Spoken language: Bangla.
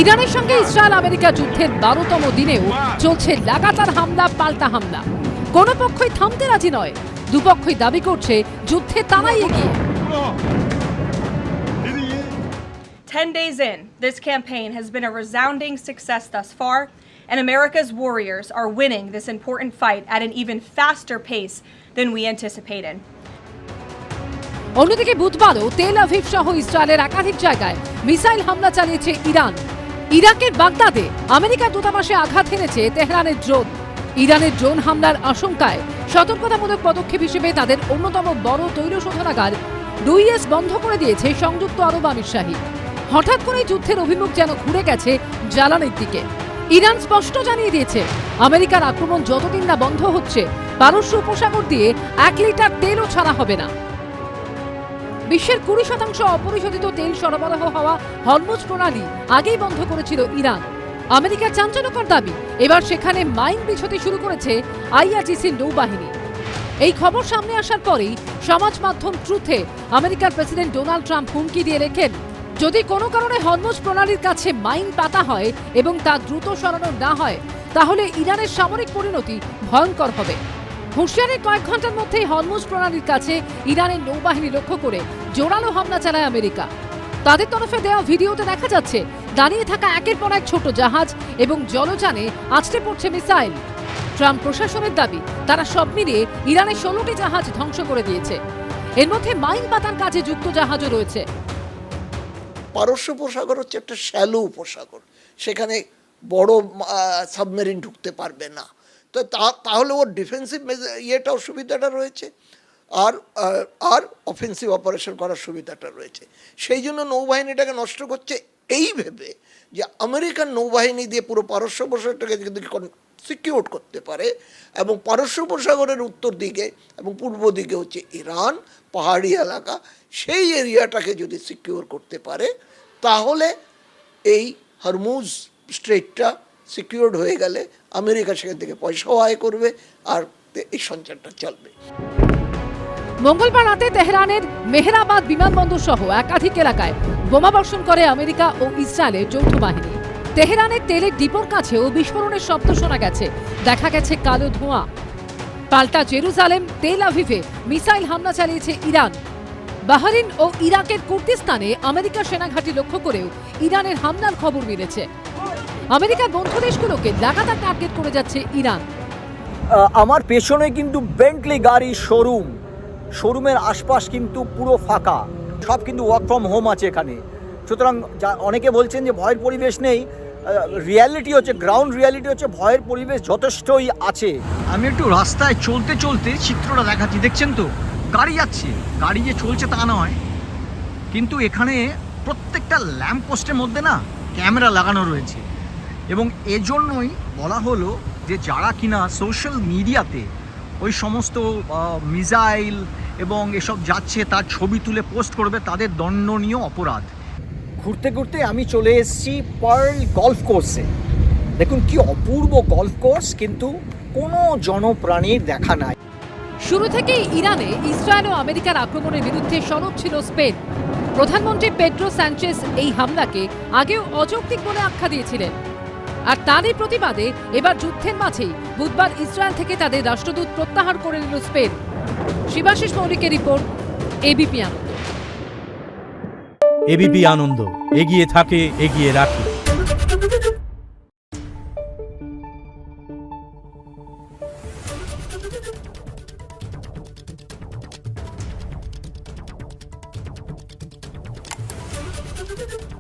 ইরানের সঙ্গে ইসরায়েল আমেরিকা যুদ্ধের 12তম দিনেও চলছে লাগাতার হামলা পাল্টা হামলা। কোনো পক্ষই থামতে রাজি নয়, দুপক্ষই দাবি করছে যুদ্ধে তারাই এগিয়ে। 10 days in, this campaign has been a resounding success thus far, and America's warriors are winning this important fight at an even faster pace than we anticipated. অন্যদিকে বুধবারও তেল আভিভ সহ ইসরায়েলের একাধিক জায়গায় মিসাইল হামলা চালিয়েছে ইরান। ইরাকের বাগদাদে আমেরিকার দূতাবাসে আঘাত হেনেছে তেহরানের ড্রোন। ইরানের ড্রোন হামলার আশঙ্কায় সতর্কতামূলক পদক্ষেপ হিসেবে তাদের অন্যতম বড় তৈল শোধনাগার 2S বন্ধ করে দিয়েছে সংযুক্ত আরব আমিরশাহী। হঠাৎ করেই যুদ্ধের অভিমুখ যেন ঘুরে গেছে জ্বালানির দিকে। ইরান স্পষ্ট জানিয়ে দিয়েছে, আমেরিকার আক্রমণ যতদিন না বন্ধ হচ্ছে, পারস্য উপসাগর দিয়ে 1 লিটার তেলও ছাড়া হবে না। বিশ্বের 20% অপরিশোধিত তেল সরবরাহ হওয়া হরমুজ প্রণালী আগেই বন্ধ করেছিল ইরান। আমেরিকার চাঞ্চল্যকর দাবি, এবার সেখানে মাইন বিছোতে শুরু করেছে IRGCর নৌবাহিনী। এই খবর সামনে আসার পরেই সমাজ মাধ্যম ট্রুথে আমেরিকার প্রেসিডেন্ট ডোনাল্ড ট্রাম্প হুমকি দিয়ে রেখেন, যদি কোনো কারণে হরমুজ প্রণালীর কাছে মাইন পাতা হয় এবং তা দ্রুত সরানো না হয়, তাহলে ইরানের সামরিক পরিণতি ভয়ঙ্কর হবে। হুঁশিয়ারির কয়েক ঘন্টার মধ্যেই হরমুজ প্রণালীর কাছে ইরানের নৌবাহিনী লক্ষ্য করে জোরালো হামলা চালায় আমেরিকা। তাদের তরফে দেওয়া ভিডিওতে দেখা যাচ্ছে দাঁড়িয়ে থাকা একের পর এক ছোট জাহাজ এবং জলযানে আছড়ে পড়ছে মিসাইল। ট্রাম্প প্রশাসনের দাবি, তারা সব মিলিয়ে ইরানের 16টি জাহাজ ধ্বংস করে দিয়েছে। এর মধ্যে মাইন পাতার কাজে যুক্ত জাহাজও রয়েছে। পারস্য উপসাগর হচ্ছে একটা শ্যালো উপসাগর, সেখানে বড় সাবমেরিন ঢুকতে পারবে না। তো তাহলে ওর ডিফেন্সিভ ইয়েটাও সুবিধাটা রয়েছে, আর অফেন্সিভ অপারেশন করার সুবিধাটা রয়েছে। সেই জন্য নৌবাহিনীটাকে নষ্ট করছে এই ভেবে যে আমেরিকান নৌবাহিনী দিয়ে পুরো পারস্য উপসাগরটাকে যদি সিকিউর করতে পারে, এবং পারস্য উপসাগরের উত্তর দিকে এবং পূর্ব দিকে হচ্ছে ইরান, পাহাড়ি এলাকা, সেই এরিয়াটাকে যদি সিকিউর করতে পারে, তাহলে এই হরমুজ স্ট্রেটটা সিকিউরড হয়ে গেলে আমেরিকা সেখান থেকে পয়সাও আয় করবে, আর এই সঞ্চারটা চলবে। মঙ্গলবার রাতে তেহরানের মেহরাবাদ বিমানবন্দর সহ একাধিক এলাকায় বোমাবর্ষণ করে আমেরিকা ও ইসরায়েলের যৌথ বাহিনী। তেহরানের তেলের ডিপোর কাছেও বিস্ফোরণের শব্দ শোনা গেছে, দেখা গেছে কালো ধোঁয়া। পাল্টা জেরুজালেম, তেল আভিভে মিসাইল হামলা চালিয়েছে ইরান। বাহরিন ও ইরাকের কুর্দিস্তানে আমেরিকার সেনাঘাঁটি লক্ষ্য করেও ইরানের হামলার খবর মিলেছে। আমেরিকার বন্ধু দেশগুলোকে লাগাতার টার্গেট করে যাচ্ছে ইরান। আমার পেছনে কিন্তু বেন্টলি গাড়ি শোরুমের আশপাশ কিন্তু পুরো ফাঁকা, সব কিন্তু ওয়ার্ক ফ্রম হোম আছে এখানে। সুতরাং অনেকে বলছেন যে ভয়ের পরিবেশ নেই, রিয়ালিটি হচ্ছে, গ্রাউন্ড রিয়ালিটি হচ্ছে ভয়ের পরিবেশ যথেষ্টই আছে। আমি একটু রাস্তায় চলতে চলতে চিত্রটা দেখাচ্ছি, দেখছেন তো গাড়ি যাচ্ছে, গাড়ি যে চলছে তা নয়, কিন্তু এখানে প্রত্যেকটা ল্যাম্প পোস্টের মধ্যে না ক্যামেরা লাগানো রয়েছে। এবং এজন্যই বলা হলো যে যারা কিনা সোশ্যাল মিডিয়াতে ওই সমস্ত মিসাইল এবং এসব যাচ্ছে তার ছবি তুলে পোস্ট করবে, তাদের দণ্ডনীয় অপরাধ। ঘুরতে ঘুরতে আমি চলে এসেছি পার্ল গলফ কোর্সে। দেখুন কি অপূর্ব গলফ কোর্স, কিন্তু কোনো জনপ্রাণীর দেখা নাই। শুরু থেকেই ইরানে ইসরায়েল ও আমেরিকার আক্রমণের বিরুদ্ধে সরব ছিল স্পেন। প্রধানমন্ত্রী পেড্রো সানচেস এই হামলাকে আগেও অযৌক্তিক বলে আখ্যা দিয়েছিলেন। আর তারই প্রতিবাদে এবার যুদ্ধের মাঝেই বুধবার ইসরায়েল থেকে তাদের রাষ্ট্রদূত প্রত্যাহার করে নিল স্পেন। শিবাশিস মৌলিকের রিপোর্ট, এবিপি আনন্দ। এবিপি আনন্দ, এগিয়ে থাকে, এগিয়ে রাখে। Thank you.